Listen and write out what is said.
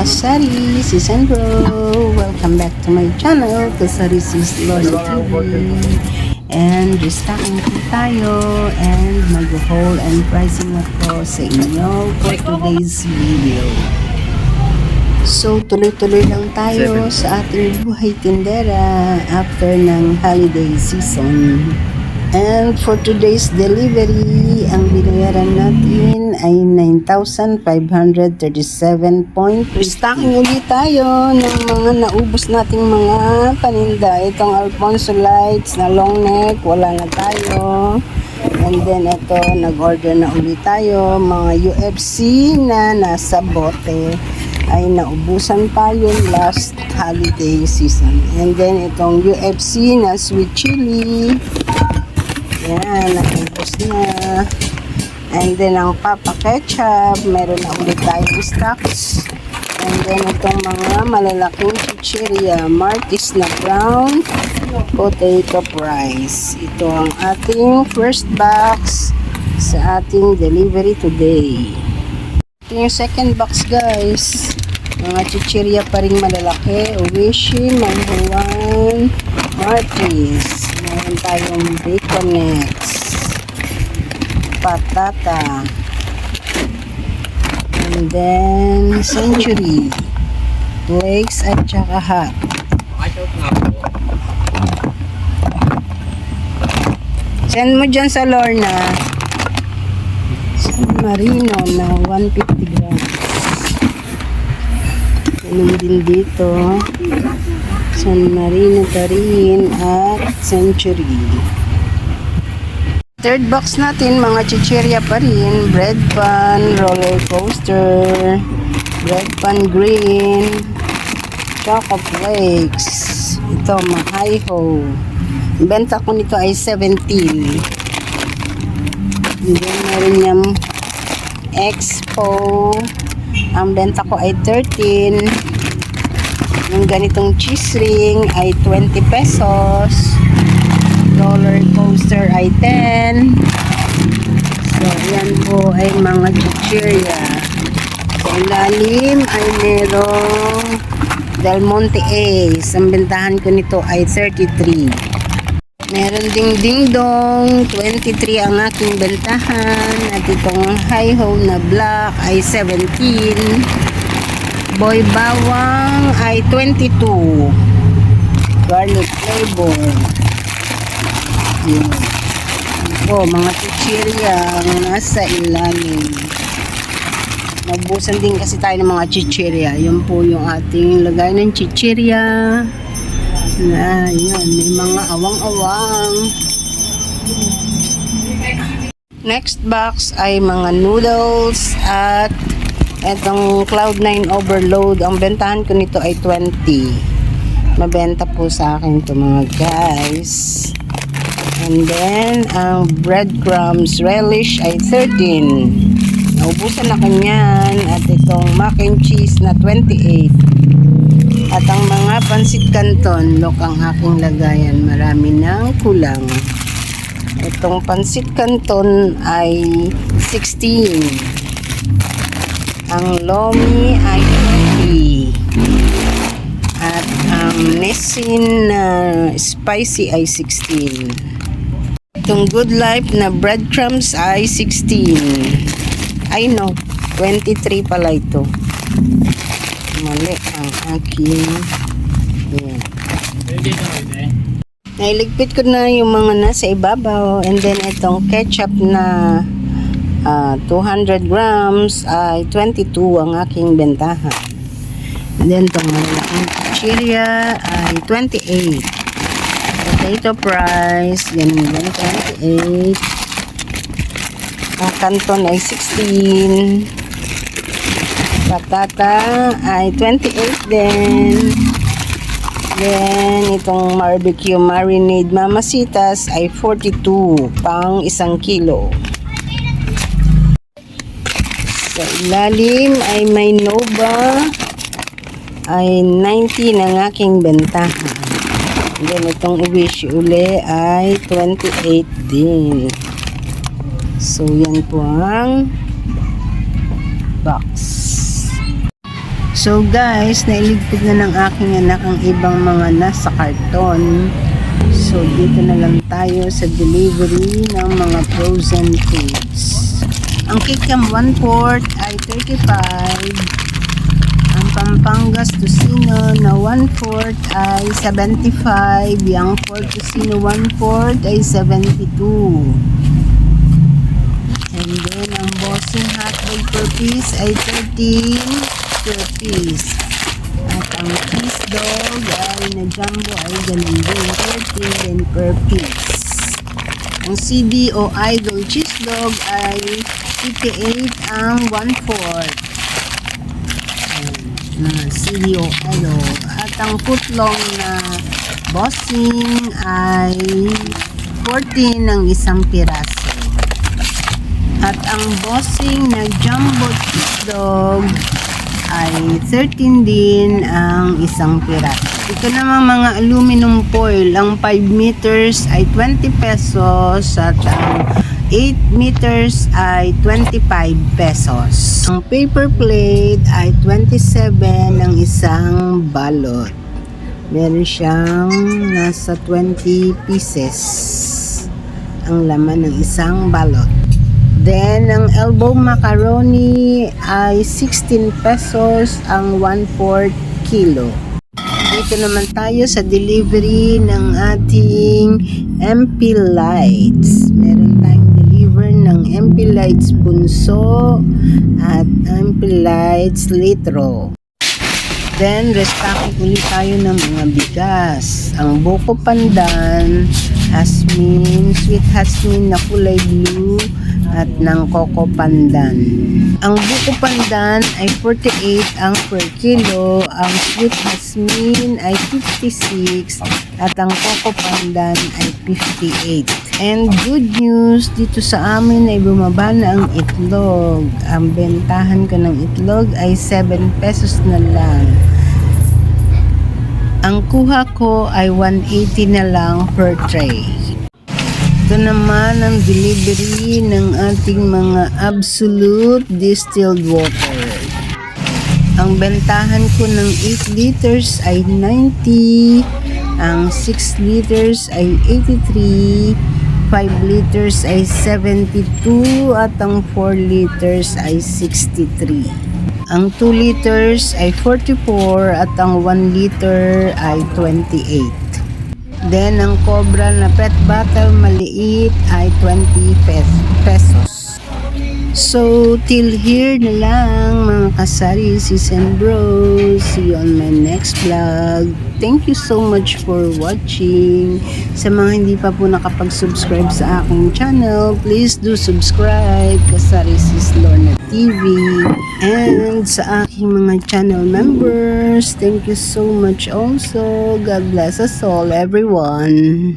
Kasari, si Sandro. Welcome back to my channel, Kasari Sis Lord TV. And restocking po tayo and mag-haul and pricing ako sa inyo for today's video. So, tuloy-tuloy lang tayo sa ating buhay tindera after ng holiday season. And for today's delivery, ang binayaran natin ay 9,537.50. Restocking ulit tayo ng mga naubos nating mga paninda. Itong Alfonso Lights na long neck, wala na tayo. And then ito, nag-order na ulit tayo. Mga UFC na nasa bote ay naubusan pa yun last holiday season. And then itong UFC na sweet chili. Yan, naubos na. And then ang Papa Ketchup, meron na ulit tayong stocks. And then itong mga malalaking chichirya, Martis na brown potato fries. Ito ang ating first box sa ating delivery today. Ito yung second box, guys. Mga chichirya pa rin malalaki. Uwishi, Manghuan, Martis. Meron tayong baconets, patata, and then century, flakes at saka hot. Send mo dyan sa Lorna San Marino na 150 grams. Ganun din dito San Marino pa rin at Century. Third box natin, mga chichirya pa rin. Bread pan, roller coaster, bread pan green, choco flakes. Ito, mahay-ho. Benta ko nito ay 17. And then meron yung Expo. Ang benta ko ay 13. Yung ganitong cheese ring ay 20 pesos. Roller coaster ay 10. So, yan po ay mga chichirya. Sa ilalim ay merong Del Monte Ace. Ang bentahan ko nito ay 33. Meron ding Ding Dong, 23 ang aking bentahan. At itong Hi-Ho na black ay 17. Boy Bawang ay 22. Garlic flavor. Yun. Po, mga chichirya ang nasa ilalim. Nabusan din kasi tayo ng mga chichirya. Yun po yung ating lagay ng chichirya. Na, yun, may mga awang-awang. Next box ay mga noodles at etong Cloud9 Overload. Ang bentahan ko nito ay 20. Mabenta po sa akin ito, mga guys. And then ang breadcrumbs relish ay 13. Naubusan na kanyan. At itong mac and cheese na 28. At ang mga pansit canton, look ang aking lagayan, marami nang kulang. Itong pansit canton ay 16. Ang lomi ay 20. At ang Nessin na spicy ay 16. Itong Good Life na breadcrumbs ay 16. Ay no, 23 pala ito. Mali ang aking. Yan. Nailigpit ko na yung mga nasa ibabaw. And then itong ketchup na 200 grams ay 22 ang aking bentahan. And then itong malaking chichirya ay 28. Potato fries, ganun yan, 28. Ang canton ay 16. Patata ay 28 din. Then, itong barbecue marinade mamasitas ay 42 pang 1 kilo. Sa ilalim ay may Nova ay 90 ng aking bentahan. Then, itong Uwish uli ay 28 din. So, yan po ang box. So guys, nailigpit na ng aking anak ang ibang mga nasa karton. So dito na lang tayo sa delivery ng mga frozen foods. Ang kikiam 1/4 ay 35. Ang Pampangas Tocino na 1/4 ay 75. Yang Fort Tocino 1/4 ay 72. And then ang Bossing hotdog per piece ay 13 per piece. At ang cheese dog ay na jumbo ay ganun din, 13 din per piece. Ang CD o Idol cheese dog ay 58 ang 1/4. Na CD o Idol. At ang footlong na Bossing ay 14 ang isang piraso. At ang Bossing na jumbo cheese dog ay 13 din ang isang piraso. Ito namang mga aluminum foil, ang 5 meters ay 20 pesos at ang 8 meters ay 25 pesos. Ang paper plate ay 27 ang isang balot. Meron siyang nasa 20 pieces ang laman ng isang balot. Then, ang elbow macaroni ay 16 pesos ang 1/4 kilo. Dito naman tayo sa delivery ng ating MP Lights. Meron tayong deliver ng MP Lights Bunso at MP Lights Litro. Then, restocking ulit tayo ng mga bigas. Ang Buko Pandan, Hasmin, Sweet Hasmin na kulay blue, at ng Coco Pandan. Ang Buko Pandan ay 48 ang per kilo, ang Sweet Hasmin ay 56, at ang Coco Pandan ay 58. And good news, dito sa amin ay bumaba na ang itlog. Ang bentahan ko ng itlog ay 7 pesos na lang. Ang kuha ko ay 180 na lang per tray. Ito naman ang delivery ng ating mga Absolute Distilled Water. Ang bentahan ko ng 8 liters ay 90, ang 6 liters ay 83, 5 liters ay 72, at ang 4 liters ay 63. Ang 2 liters ay 44 at ang 1 liter ay 28. Then, ang Cobra na pet bottle maliit ay 20 pesos. So, till here na lang mga kasarisis and bros. See you on my next vlog. Thank you so much for watching. Sa mga hindi pa po nakapag-subscribe sa aking channel, please do subscribe. Kasarisis Lorna TV. And sa aking mga channel members, thank you so much also. God bless us all, everyone.